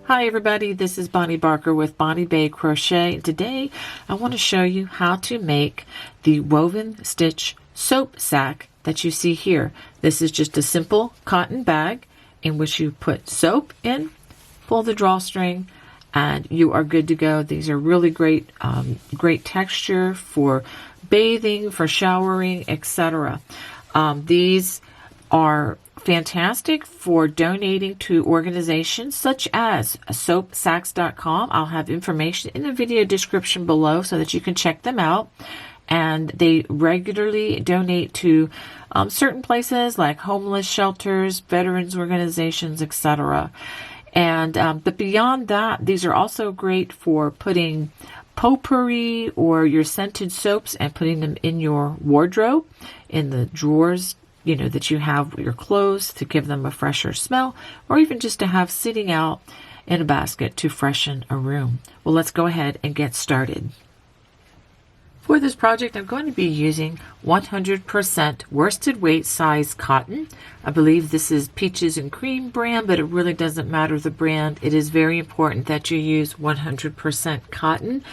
Hi everybody, this is Bonnie Barker with Bonnie Bay Crochet. Today I want to show you how to make the woven stitch soap sack that you see here. This is just a simple cotton bag in which you put soap in, pull the drawstring, and you are good to go. These are really great, great texture for bathing, for showering, etc. These are fantastic for donating to organizations such as soapsacks.com. I'll have information in the video description below so that you can check them out. And they regularly donate to certain places like homeless shelters, veterans organizations, etc. And but beyond that, these are also great for putting potpourri or your scented soaps and putting them in your wardrobe, in the drawers, you know, that you have your clothes to give them a fresher smell, or even just to have sitting out in a basket to freshen a room. Well, let's go ahead and get started. For this project, I'm going to be using 100% worsted weight size cotton. I believe this is Peaches and Cream brand, but it really doesn't matter the brand. It is very important that you use 100% cotton,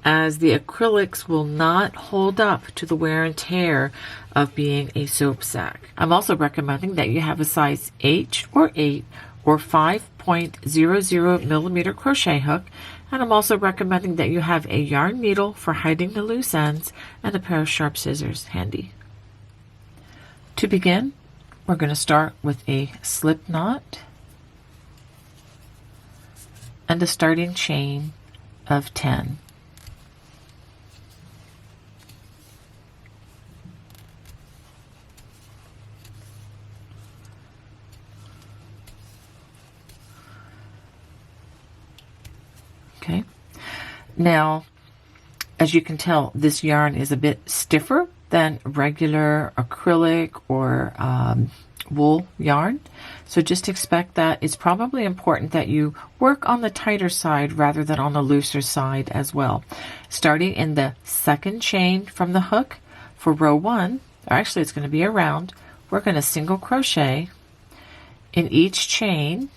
as the acrylics will not hold up to the wear and tear of being a soap sack. I'm also recommending that you have a size H or 8 or 5.00 millimeter crochet hook, and I'm also recommending that you have a yarn needle for hiding the loose ends and a pair of sharp scissors handy. To begin, we're going to start with a slip knot and a starting chain of 10. Okay, now as you can tell, this yarn is a bit stiffer than regular acrylic or wool yarn, so just expect that. It's probably important that you work on the tighter side rather than on the looser side as well. Starting in the second chain from the hook for row 1, or actually it's going to be a round, we're going to single crochet in each chain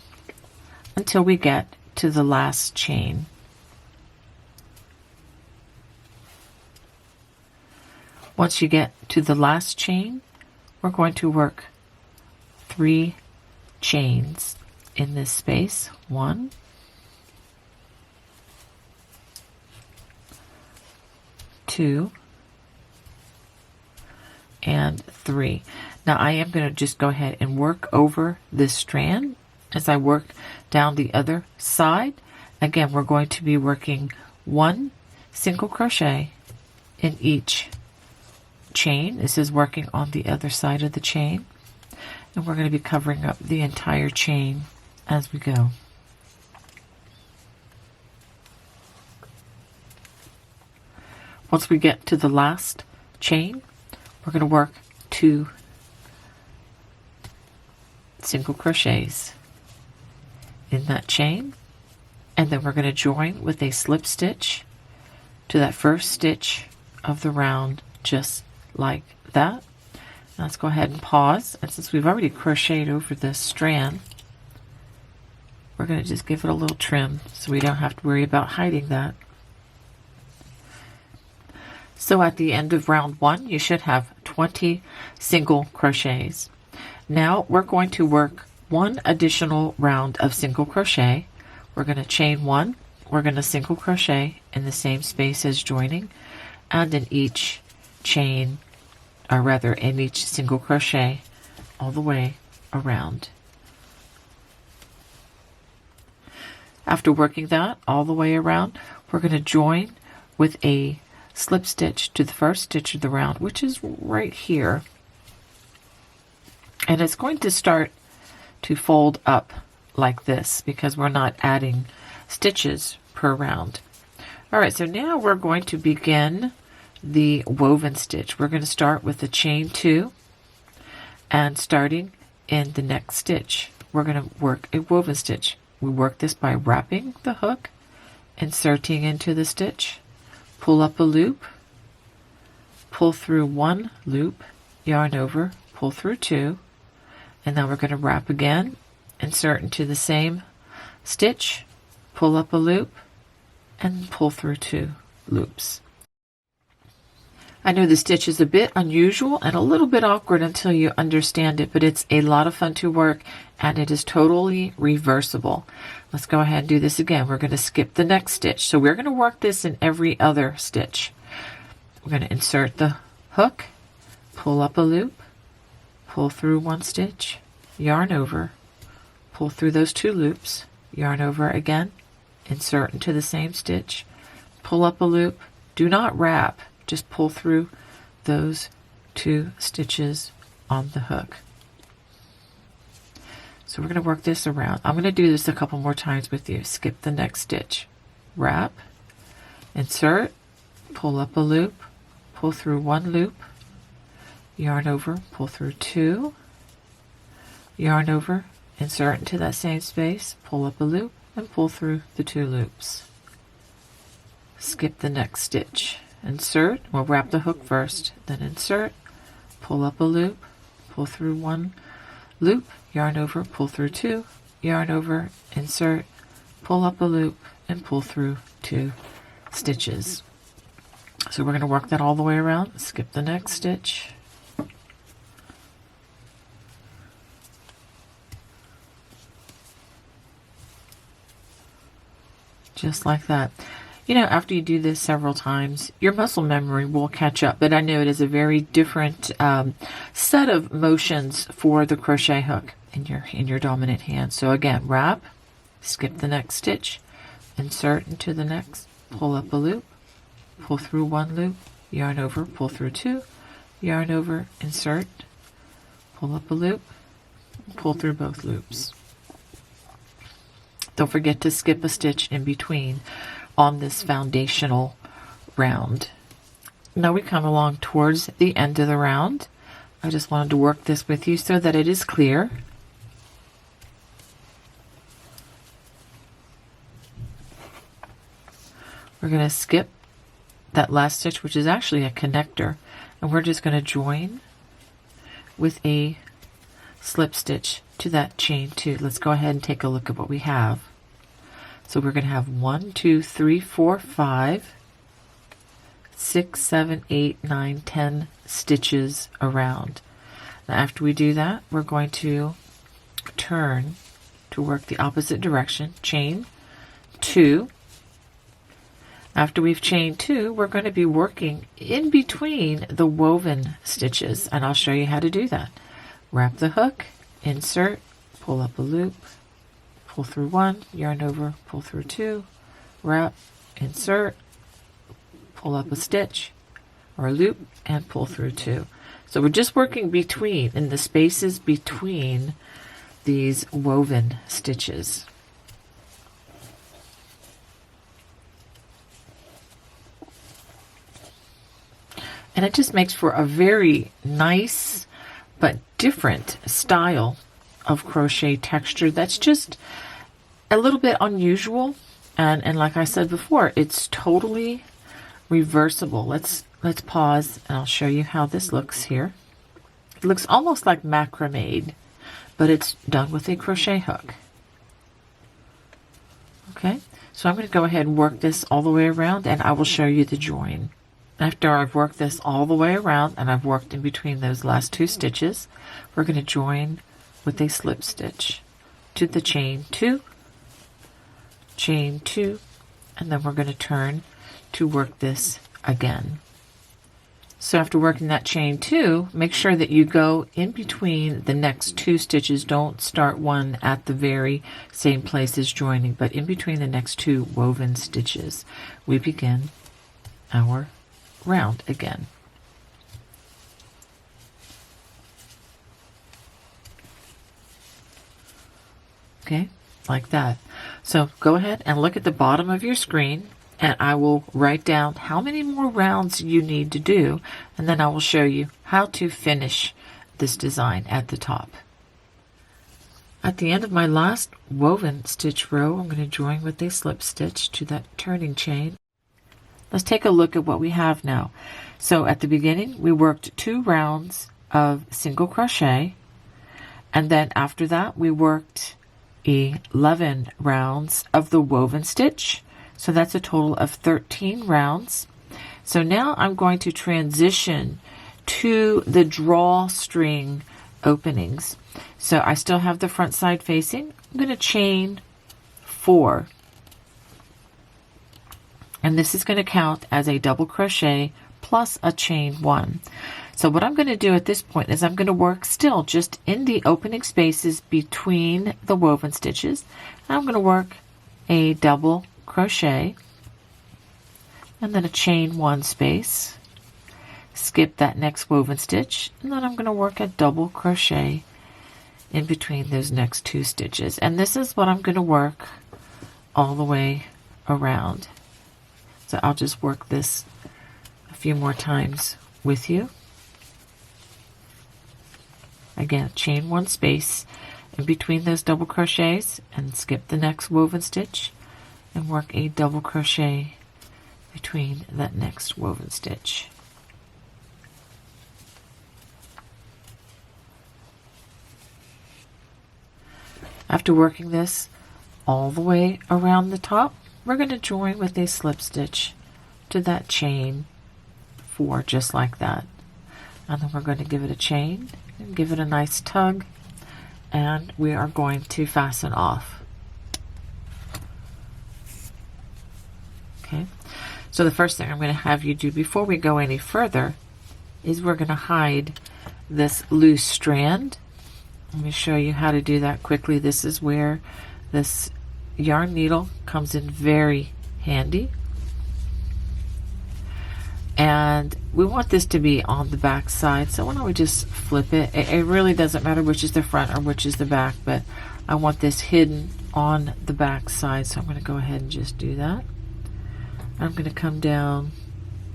until we get to the last chain. Once you get to the last chain, we're going to work 3 chains in this space. 1, 2, and 3. Now I am going to just go ahead and work over this strand as I work down the other side. Again, we're going to be working 1 single crochet in each chain. This is working on the other side of the chain, and we're going to be covering up the entire chain as we go. Once we get to the last chain, we're going to work 2 single crochets in that chain, and then we're going to join with a slip stitch to that first stitch of the round, just like that. Now let's go ahead and pause, and since we've already crocheted over this strand, we're going to just give it a little trim so we don't have to worry about hiding that. So at the end of round 1, you should have 20 single crochets. Now we're going to work 1 additional round of single crochet. We're going to chain 1, we're going to single crochet in the same space as joining, and in each chain, or rather in each single crochet all the way around. After working that all the way around, we're going to join with a slip stitch to the first stitch of the round, which is right here, and it's going to start to fold up like this because we're not adding stitches per round. Alright, so now we're going to begin the woven stitch. We're going to start with the chain 2, and starting in the next stitch, we're going to work a woven stitch. We work this by wrapping the hook, inserting into the stitch, pull up a loop, pull through 1 loop, yarn over, pull through 2, and then we're going to wrap again, insert into the same stitch, pull up a loop, and pull through 2 loops. I know the stitch is a bit unusual and a little bit awkward until you understand it, but it's a lot of fun to work and it is totally reversible. Let's go ahead and do this again. We're going to skip the next stitch. So we're going to work this in every other stitch. We're going to insert the hook, pull up a loop, pull through 1 stitch, yarn over, pull through those 2 loops, yarn over again, insert into the same stitch, pull up a loop. Do not wrap, just pull through those 2 stitches on the hook. So we're going to work this around. I'm going to do this a couple more times with you. Skip the next stitch, wrap, insert, pull up a loop, pull through 1 loop, yarn over, pull through 2, yarn over, insert into that same space, pull up a loop, and pull through the 2 loops. Skip the next stitch, insert, we'll wrap the hook first, then insert, pull up a loop, pull through 1 loop, yarn over, pull through 2, yarn over, insert, pull up a loop, and pull through 2 stitches. So we're going to work that all the way around. Skip the next stitch. Just like that. You know, after you do this several times, your muscle memory will catch up, but I know it is a very different set of motions for the crochet hook in your dominant hand. So again, wrap, skip the next stitch, insert into the next, pull up a loop, pull through 1 loop, yarn over, pull through 2, yarn over, insert, pull up a loop, pull through both loops. Don't forget to skip a stitch in between on this foundational round. Now we come along towards the end of the round. I just wanted to work this with you so that it is clear. We're going to skip that last stitch, which is actually a connector, and we're just going to join with a slip stitch to that chain 2. Let's go ahead and take a look at what we have. So we're going to have 1, 2, 3, 4, 5, 6, 7, 8, 9, 10 stitches around. Now after we do that, we're going to turn to work the opposite direction, chain 2. After we've chained 2, we're going to be working in between the woven stitches, and I'll show you how to do that. Wrap the hook, insert, pull up a loop, pull through 1, yarn over, pull through 2, wrap, insert, pull up a stitch or a loop, and pull through 2. So we're just working between, in the spaces between these woven stitches. And it just makes for a very nice but different style of crochet texture that's just a little bit unusual, and like I said before, it's totally reversible. Let's pause and I'll show you how this looks here. It looks almost like macrame, but it's done with a crochet hook. Okay, so I'm going to go ahead and work this all the way around, and I will show you the join. After I've worked this all the way around and I've worked in between those last 2 stitches, we're going to join with a slip stitch to the chain 2, chain 2, and then we're going to turn to work this again. So after working that chain 2, make sure that you go in between the next 2 stitches. Don't start one at the very same place as joining, but in between the next 2 woven stitches, we begin our round again. Okay, like that. So go ahead and look at the bottom of your screen, and I will write down how many more rounds you need to do, and then I will show you how to finish this design at the top. At the end of my last woven stitch row, I'm going to join with a slip stitch to that turning chain. Let's take a look at what we have now. So at the beginning, we worked 2 rounds of single crochet, and then after that, we worked 11 rounds of the woven stitch. So that's a total of 13 rounds. So now I'm going to transition to the drawstring openings. So I still have the front side facing. I'm going to chain 4. And this is going to count as a double crochet plus a chain 1. So what I'm going to do at this point is I'm going to work still just in the opening spaces between the woven stitches. I'm going to work a double crochet and then a chain 1 space, skip that next woven stitch, and then I'm going to work a double crochet in between those next 2 stitches. And this is what I'm going to work all the way around. So I'll just work this a few more times with you. Again, chain 1 space in between those double crochets and skip the next woven stitch and work a double crochet between that next woven stitch. After working this all the way around the top, we're going to join with a slip stitch to that chain 4, just like that. And then we're going to give it a chain and give it a nice tug, and we are going to fasten off. Okay, so the first thing I'm going to have you do before we go any further is we're going to hide this loose strand. Let me show you how to do that quickly. This is where this yarn needle comes in very handy. And we want this to be on the back side, so why don't we just flip it? It really doesn't matter which is the front or which is the back, but I want this hidden on the back side, so I'm going to go ahead and just do that. I'm going to come down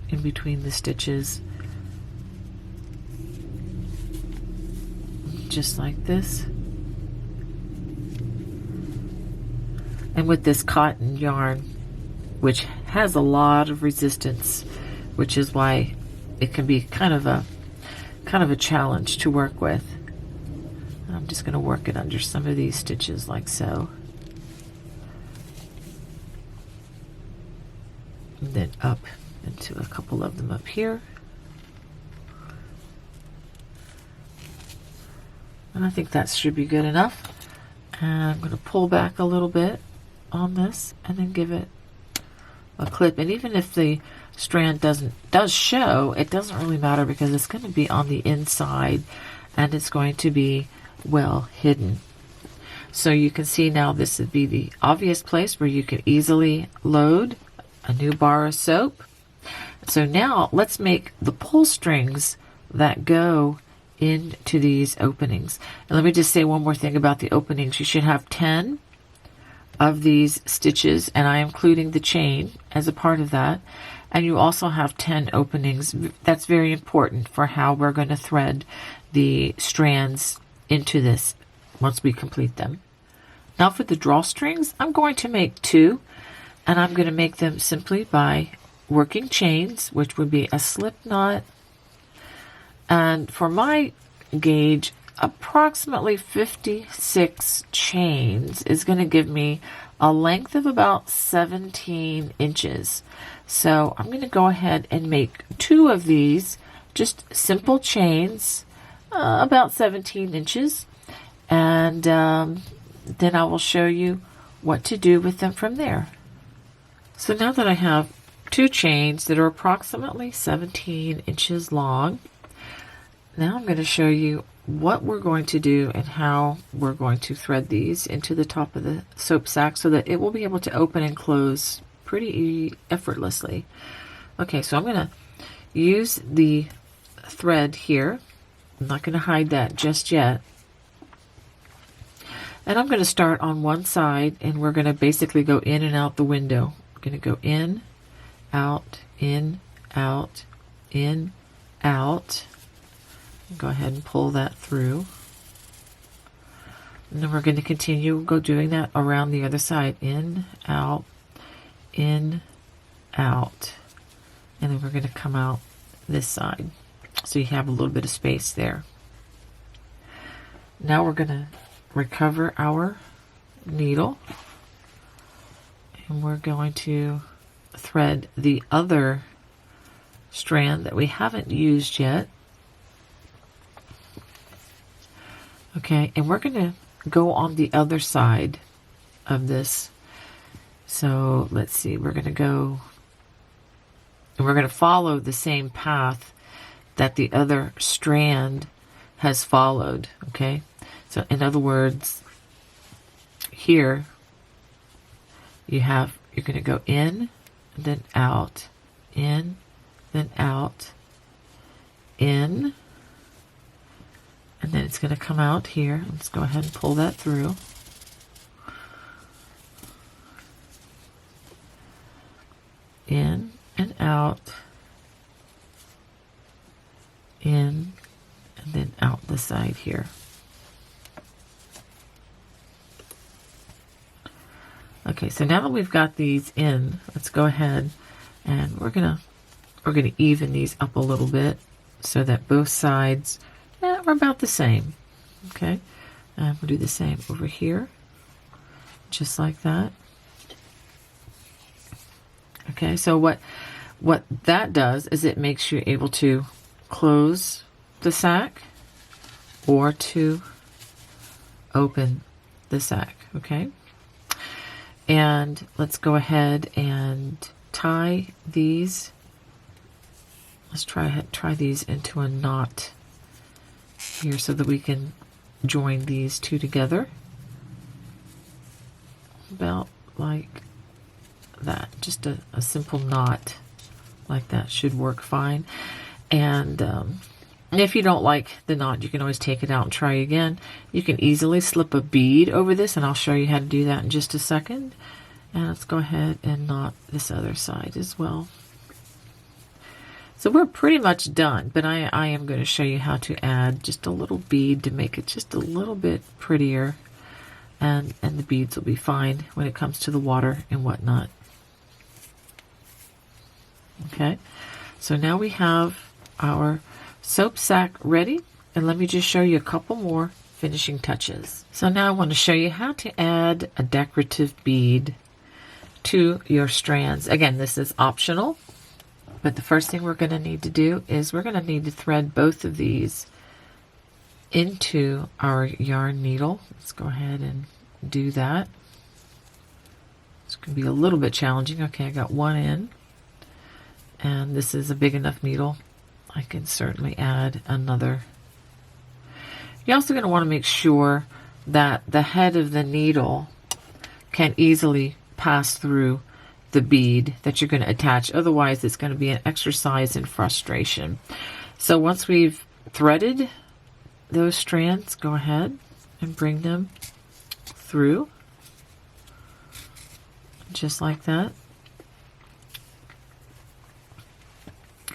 in between the stitches just like this. And with this cotton yarn, which has a lot of resistance, which is why it can be kind of a challenge to work with. I'm just going to work it under some of these stitches like so. And then up into a couple of them up here. And I think that should be good enough. And I'm going to pull back a little bit on this and then give it a clip. And even if the strand does show, it doesn't really matter because it's going to be on the inside and it's going to be well hidden. So you can see now this would be the obvious place where you can easily load a new bar of soap. So now let's make the pull strings that go into these openings. And let me just say one more thing about the openings. You should have 10 of these stitches, and I'm including the chain as a part of that. And you also have 10 openings. That's very important for how we're going to thread the strands into this once we complete them. Now for the drawstrings, I'm going to make 2, and I'm going to make them simply by working chains, which would be a slip knot. And for my gauge, approximately 56 chains is going to give me a length of about 17 inches. So I'm going to go ahead and make 2 of these, just simple chains, about 17 inches. And then I will show you what to do with them from there. So now that I have 2 chains that are approximately 17 inches long, now I'm going to show you what we're going to do and how we're going to thread these into the top of the soap sack so that it will be able to open and close pretty effortlessly. Okay, so I'm going to use the thread here. I'm not going to hide that just yet. And I'm going to start on one side, and we're going to basically go in and out the window. We're going to go in, out, in, out, in, out. Go ahead and pull that through. And then we're going to continue doing that around the other side. In, out, and then we're going to come out this side. So you have a little bit of space there. Now we're going to recover our needle, and we're going to thread the other strand that we haven't used yet. Okay, and we're going to go on the other side of this. So let's see, we're going to go, and we're going to follow the same path that the other strand has followed. Okay, so in other words, here you're going to go in, then out, in, then out, in, and then it's going to come out here. Let's go ahead and pull that through. In and out, in, and then out the side here. Okay, so now that we've got these in, let's go ahead and we're gonna even these up a little bit so that both sides are about the same. Okay, and we'll do the same over here, just like that. Okay, so what that does is it makes you able to close the sack or to open the sack. Okay, and let's go ahead and tie these. Let's try these into a knot here so that we can join these two together. About like that. Just a simple knot like that should work fine. And if you don't like the knot, you can always take it out and try again. You can easily slip a bead over this, and I'll show you how to do that in just a second. And let's go ahead and knot this other side as well. So we're pretty much done, but I am going to show you how to add just a little bead to make it just a little bit prettier. And the beads will be fine when it comes to the water and whatnot. Okay, so now we have our soap sack ready, and let me just show you a couple more finishing touches. So now I want to show you how to add a decorative bead to your strands. Again, this is optional, but the first thing we're going to need to do is we're going to need to thread both of these into our yarn needle. Let's go ahead and do that. It's going to be a little bit challenging. Okay, I got one in, and this is a big enough needle. I can certainly add another. You're also going to want to make sure that the head of the needle can easily pass through the bead that you're going to attach. Otherwise, it's going to be an exercise in frustration. So once we've threaded those strands, go ahead and bring them through, just like that.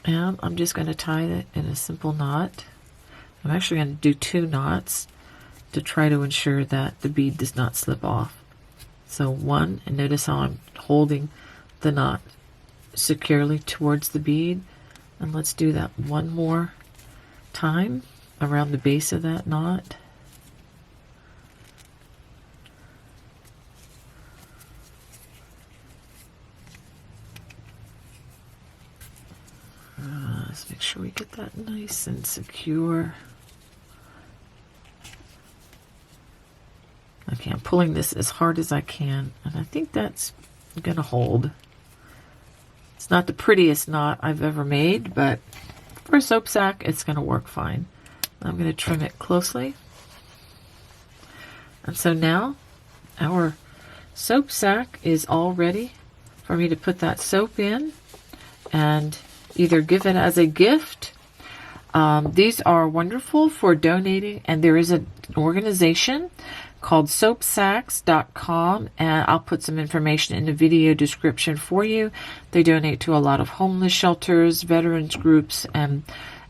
And I'm just going to tie it in a simple knot. I'm actually going to do 2 knots to try to ensure that the bead does not slip off. So 1, and notice how I'm holding the knot securely towards the bead. And let's do that one more time around the base of that knot. Let's make sure we get that nice and secure. Okay, I'm pulling this as hard as I can, and I think that's gonna hold. It's not the prettiest knot I've ever made, but for a soap sack, it's gonna work fine. I'm gonna trim it closely. And so now our soap sack is all ready for me to put that soap in and either give it as a gift. These are wonderful for donating, and there is an organization called soapsacks.com, and I'll put some information in the video description for you. They donate to a lot of homeless shelters, veterans groups, and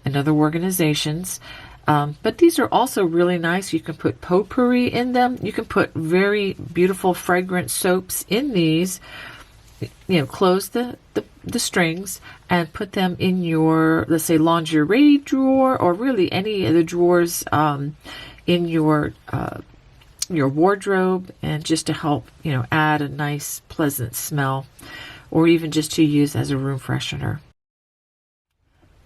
other organizations. But these are also really nice. You can put potpourri in them. You can put very beautiful fragrant soaps in these. You know, close the strings and put them in your, let's say, lingerie drawer, or really any of the drawers in your your wardrobe, and just to help, add a nice, pleasant smell, or even just to use as a room freshener.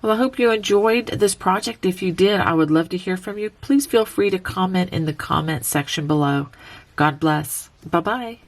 Well, I hope you enjoyed this project. If you did, I would love to hear from you. Please feel free to comment in the comment section below. God bless. Bye-bye.